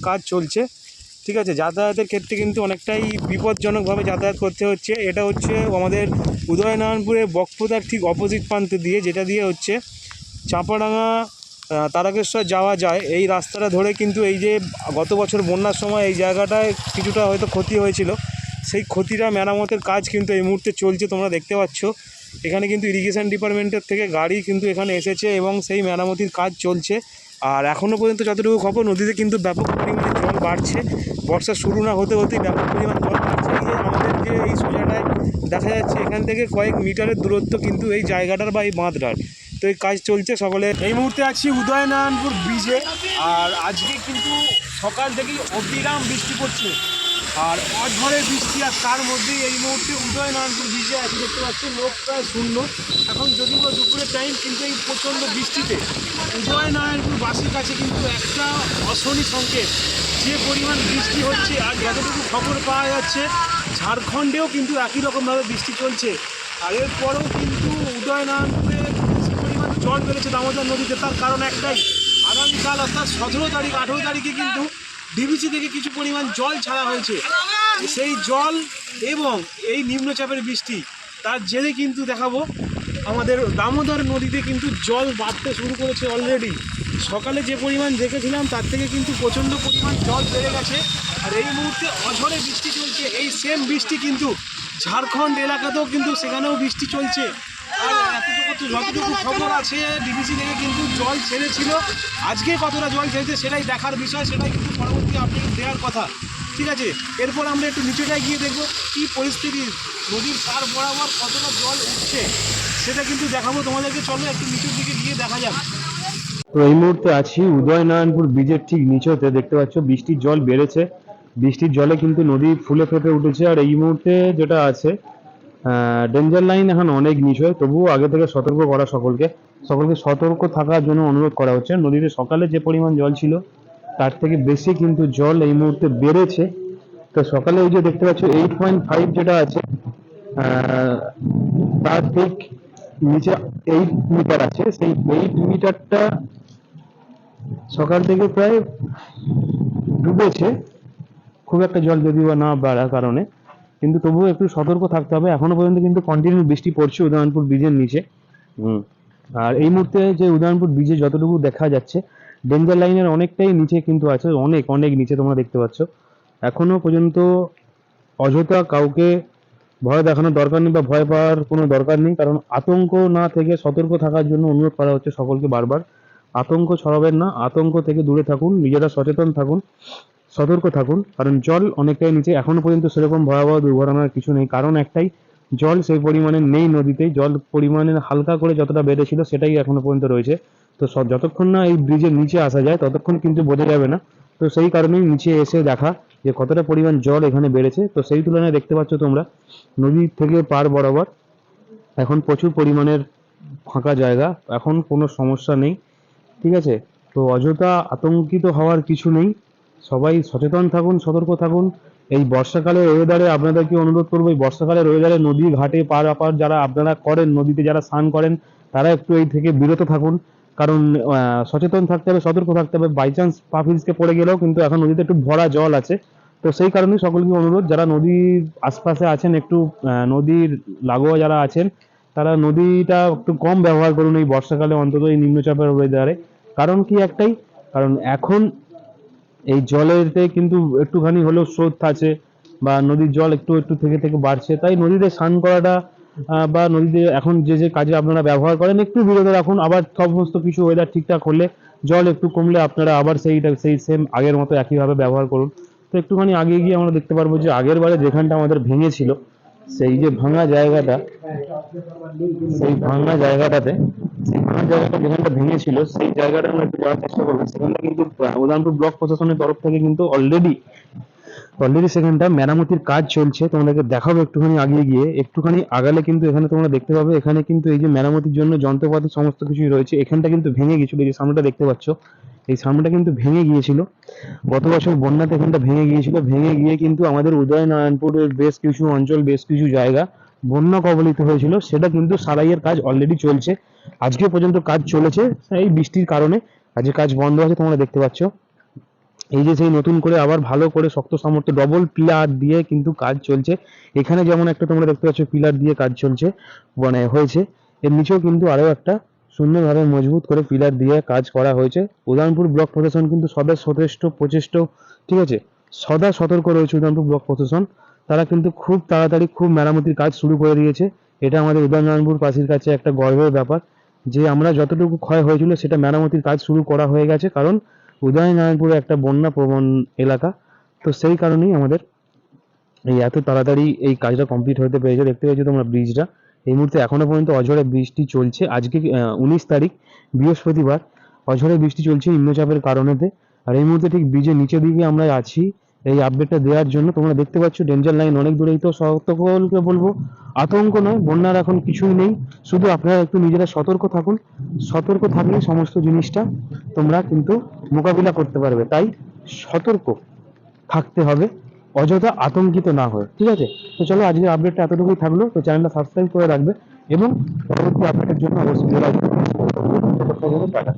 কাজ চলছে, ঠিক আছে। যাতায়াতের ক্ষেত্রে কিন্তু অনেকটাই বিপজ্জনকভাবে যাতায়াত করতে হচ্ছে। এটা হচ্ছে আমাদের উদয়নারায়ণপুরে বক্রোটার ঠিক অপোজিট প্রান্ত দিয়ে, যেটা দিয়ে হচ্ছে চাঁপাডাঙ্গা তারকেশ্বর যাওয়া যায়। এই রাস্তাটা ধরে কিন্তু এই যে গত বছর বন্যার সময় এই জায়গাটায় কিছুটা হয়তো ক্ষতি হয়েছিল, সেই ক্ষতিটা মেরামতের কাজ কিন্তু এই মুহূর্তে চলছে। তোমরা দেখতে পাচ্ছ এখানে কিন্তু ইরিগেশন ডিপার্টমেন্টের থেকে গাড়ি কিন্তু এখানে এসেছে এবং সেই মেরামতির কাজ চলছে। আর এখনও পর্যন্ত যতটুকু খবর, নদীতে কিন্তু ব্যাপক পরিমাণে জল বাড়ছে। বর্ষা শুরু না হতে হতেই ব্যাপক পরিমাণ জল বাড়ছে। এই যে আমাদের যে এই সোজাটায় দেখা যাচ্ছে, এখান থেকে কয়েক মিটারের দূরত্ব কিন্তু এই জায়গাটার বা এই বাঁধটার। তো এই কাজ চলছে সকলে। এই মুহূর্তে আছি উদয়নারায়ণপুর ব্রিজে, আর আজকে কিন্তু সকাল থেকেই অবিরাম বৃষ্টি পড়ছে, আর অঝড়ে বৃষ্টি। আর তার মধ্যেই এই মুহূর্তে উদয়নারায়ণপুর ব্রিজে আছি, দেখতে পাচ্ছি লোক প্রায় শূন্য। এখন যদিও বা দুপুরের টাইম, কিন্তু এই প্রচণ্ড বৃষ্টিতে উদয়নারায়ণপুরবাসীর কাছে কিন্তু একটা অশনি সংকেত। যে পরিমাণ বৃষ্টি হচ্ছে, আর যতটুকু খবর পাওয়া যাচ্ছে ঝাড়খণ্ডেও কিন্তু একই রকমভাবে বৃষ্টি চলছে। আর এরপরেও কিন্তু উদয়নারায়ণপুরে বেশি পরিমাণ জল বেড়েছে দামোদর নদীতে। তার কারণ একটাই, আগামীকাল অর্থাৎ 17 তারিখ 18 তারিখে কিন্তু ডিভিসি থেকে কিছু পরিমাণ জল ছাড়া হয়েছে। সেই জল এবং এই নিম্নচাপের বৃষ্টি, তার জেরে কিন্তু দেখাবো আমাদের দামোদর নদীতে কিন্তু জল বাড়তে শুরু করেছে অলরেডি। সকালে যে পরিমাণ দেখেছিলাম তার থেকে কিন্তু প্রচণ্ড পরিমাণ জল বেড়ে গেছে। আর এই মুহূর্তে অঝড়ে বৃষ্টি চলছে। এই সেম বৃষ্টি কিন্তু ঝাড়খণ্ড এলাকাতেও কিন্তু সেখানেও বৃষ্টি চলছে। আর যতটুকু খবর আছে, ডিভিসি থেকে কিন্তু জল ছেড়েছিল। আজকে কতটা জল ছেড়েছে সেটাই দেখার বিষয়, সেটাই কিন্তু পরবর্তী আপডেট দেওয়ার কথা, ঠিক আছে। এরপর আমরা একটু নিচেটায় গিয়ে দেখবো কী পরিস্থিতি, নদীর পার বরাবর কতটা জল উঠছে সেটা কিন্তু দেখাবো তোমাদেরকে। চলো একটু নিচের দিকে গিয়ে দেখা যাক। তো এই মুহূর্তে আছি উদয়নারায়ণপুর ব্রিজের ঠিক নিচেতে, দেখতে পাচ্ছ বৃষ্টির জল বেড়েছে। বৃষ্টির জলে কিন্তু নদী ফুলে ফেঁপে উঠেছে। আর এই মুহূর্তে যেটা আছে, ডেঞ্জার লাইন এখন অনেক নিচে, তবুও আগে থেকে সতর্ক করা সকলকে সতর্ক থাকার জন্য অনুরোধ করা হচ্ছে। নদীতে সকালে যে পরিমাণ জল ছিল তার থেকে বেশি কিন্তু জল এই মুহূর্তে বেড়েছে। তো সকালে ওই যে দেখতে পাচ্ছ 8.5 যেটা আছে, তার ঠিক নিচে 8 মিটার আছে। সেই 8 মিটারটা সকাল থেকে প্রায় ডুবেছে। খুব একটা জল যদিও না বাড়ার কারণে, কিন্তু তবুও একটু সতর্ক থাকতে হবে। এখনো পর্যন্ত কিন্তু কন্টিনিউ বৃষ্টি পড়ছে উদয়নারায়ণপুর ব্রিজের নিচে। আর এই মুহূর্তে যে উদয়নারায়ণপুর ব্রিজে যতটুকু দেখা যাচ্ছে, ডেঞ্জার লাইনের অনেকটাই নিচে কিন্তু আছে, অনেক অনেক নিচে তোমরা দেখতে পাচ্ছ। এখনো পর্যন্ত অযথা কাউকে ভয় দেখানোর দরকার নেই বা ভয় পাওয়ার কোনো দরকার নেই, কারণ আতঙ্ক না থেকে সতর্ক থাকার জন্য অনুরোধ করা হচ্ছে সকলকে বারবার। আতঙ্ক ছড়াবেন না, আতঙ্ক থেকে দূরে থাকুন, নিজেরা সচেতন থাকুন, সতর্ক থাকুন। কারণ জল অনেকটাই নিচে, এখনো পর্যন্ত সেরকম ভয়াবহ দুর্ঘটনার কিছু নেই। কারণ একটাই, জল সেই পরিমাণে নেই নদীতে। জল পরিমাণে হালকা করে যতটা বেড়েছিল সেটাই এখনো পর্যন্ত রয়েছে। তো যতক্ষণ না এই ব্রিজের নিচে আসা যায় ততক্ষণ কিন্তু বোঝা যাবে না। তো সেই কারণেই নিচে এসে দেখা যে কতটা পরিমাণ জল এখানে বেড়েছে। তো সেই তুলনায় দেখতে পাচ্ছ তোমরা নদী থেকে পার বরাবর এখন প্রচুর পরিমাণের ফাঁকা জায়গা, এখন কোনো সমস্যা নেই, ঠিক আছে। তো অযথা আতঙ্কিত হওয়ার কিছু নেই, সবাই সচেতন থাকুন, সতর্ক থাকুন। এই বর্ষাকালের ওয়েদারে আপনাদেরকে অনুরোধ করবো, এই বর্ষাকালের ওয়েদারে নদী ঘাটে পার আপার যারা আপনারা করেন, নদীতে যারা স্নান করেন, তারা একটু এই থেকে বিরত থাকুন। কারণ সচেতন থাকতে হবে, সতর্ক থাকতে হবে। বাই চান্স পা পিছকে পড়ে গেলেও কিন্তু এখন নদীতে একটু ভরা জল আছে। তো সেই কারণে সকলকে অনুরোধ, যারা নদীর আশপাশে আছেন, একটু নদীর লাগোয়া যারা আছেন, তারা নদীটা একটু কম ব্যবহার করুন এই বর্ষাকালে, অন্তত এই নিম্নচাপের ওয়েদারে। কারণ কি একটাই, কারণ এখন এই জলেতে কিন্তু একটুখানি হলেও স্রোত আছে, বা নদীর জল একটু একটু থেকে থেকে বাড়ছে। তাই নদীতে স্নান করাটা বা নদীতে এখন যে যে কাজে আপনারা ব্যবহার করেন একটু বিরত রাখুন। আবার সমস্ত কিছু ওয়েদার ঠিকঠাক হলে, জল একটু কমলে আপনারা আবার সেই সেম আগের মতো একইভাবে ব্যবহার করুন। তো একটুখানি আগে গিয়ে আমরা দেখতে পারবো যে আগের বারে যেখানটা আমাদের ভেঙেছিল, সেই যে ভাঙা জায়গাটা, সেই ভাঙা জায়গাটাতে সেই ভাঙা জায়গাটা যেখানটা ভেঙেছিল সেই জায়গাটা আমরা একটু যাওয়ার চেষ্টা করবো। সেখানটা কিন্তু উদয়নারায়ণপুর ব্লক প্রশাসনের তরফ থেকে কিন্তু অলরেডি সেখানটা মেরামতির কাজ চলছে। তোমাদেরকে দেখাবো একটুখানি আগে গিয়ে, একটুখানি আগালে কিন্তু এখানে তোমরা দেখতে পাবে, এখানে কিন্তু এই যে মেরামতির জন্য যন্ত্রপাতি সমস্ত কিছুই রয়েছে। এখানটা কিন্তু ভেঙে গিয়েছিল, এই যে সামনেটা দেখতে পাচ্ছ, এই সামনেটা কিন্তু ভেঙে গিয়েছিল গত বছর বন্যাতে। এখানটা ভেঙে গিয়েছিল, ভেঙে গিয়ে কিন্তু আমাদের উদয়নারায়ণপুরের বেশ কিছু অঞ্চল, বেশ কিছু জায়গা বন্যা কবলিত হয়েছিল। সেটা কিন্তু সারাইয়ের কাজ অলরেডি চলছে, আজকে পর্যন্ত কাজ চলেছে। এই বৃষ্টির কারণে আজকে কাজ বন্ধ আছে, তোমরা দেখতে পাচ্ছ। এই যে সেই নতুন করে আবার ভালো করে শক্ত সামর্থ্য ডবল পিলার দিয়ে কিন্তু কাজ চলছে। এখানে যেমন একটা তোমরা দেখতে পাচ্ছ পিলার দিয়ে কাজ চলছে, মানে হয়েছে, এর নিচেও কিন্তু আরো একটা সুন্দরভাবে মজবুত করে পিলার দিয়ে কাজ করা হয়েছে। উদয়নপুর ব্লক প্রশাসন কিন্তু সদা সচেষ্ট প্রচেষ্ট, ঠিক আছে, সদা সতর্ক রয়েছে উদয়নপুর ব্লক প্রশাসন। তারা কিন্তু খুব তাড়াতাড়ি খুব মেরামতির কাজ শুরু করে দিয়েছে। এটা আমাদের উদয়নপুর বাসীর কাছে একটা গর্বের ব্যাপার যে আমরা যতটুকু ক্ষয় হয়েছিল সেটা মেরামতির কাজ শুরু করা হয়ে গেছে, কারণ উদয়নারায়ণপুরে একটা বন্যা প্রবণ এলাকা। তো সেই কারণেই আমাদের এই এত তাড়াতাড়ি এই কাজটা কমপ্লিট হতে পেরেছে। দেখতে পেয়েছো তোমরা ব্রিজটা এই মুহূর্তে এখনো পর্যন্ত অঝরে বৃষ্টি চলছে। আজকে 19 তারিখ বৃহস্পতিবার, অঝরে বৃষ্টি চলছে নিম্নচাপের কারণেতে। আর এই মুহূর্তে ঠিক ব্রিজের নিচের দিকে আমরা আছি এই আপডেটটা দেওয়ার জন্য। তোমরা দেখতে পাচ্ছ ডেঞ্জার লাইন অনেক দূরেই। তো সকলকে বলবো আতঙ্ক নয়, বন্যার এখন কিছুই নেই, শুধু আপনারা একটু নিজেরা সতর্ক থাকুন। সতর্ক থাকলেই সমস্ত জিনিসটা তোমরা কিন্তু মোকাবিলা করতে পারবে। তাই সতর্ক থাকতে হবে, অযথা আতঙ্কিত না হয়ে, ঠিক আছে? তো চলো আজকের আপডেটটা এতটুকুই থাকলো। তো চ্যানেলটা সাবস্ক্রাইব করে রাখবে এবং পরবর্তী আপডেটের জন্য অবশ্যই বেল আইকন প্রেস করে রাখবে। ততক্ষণের জন্য টাটা।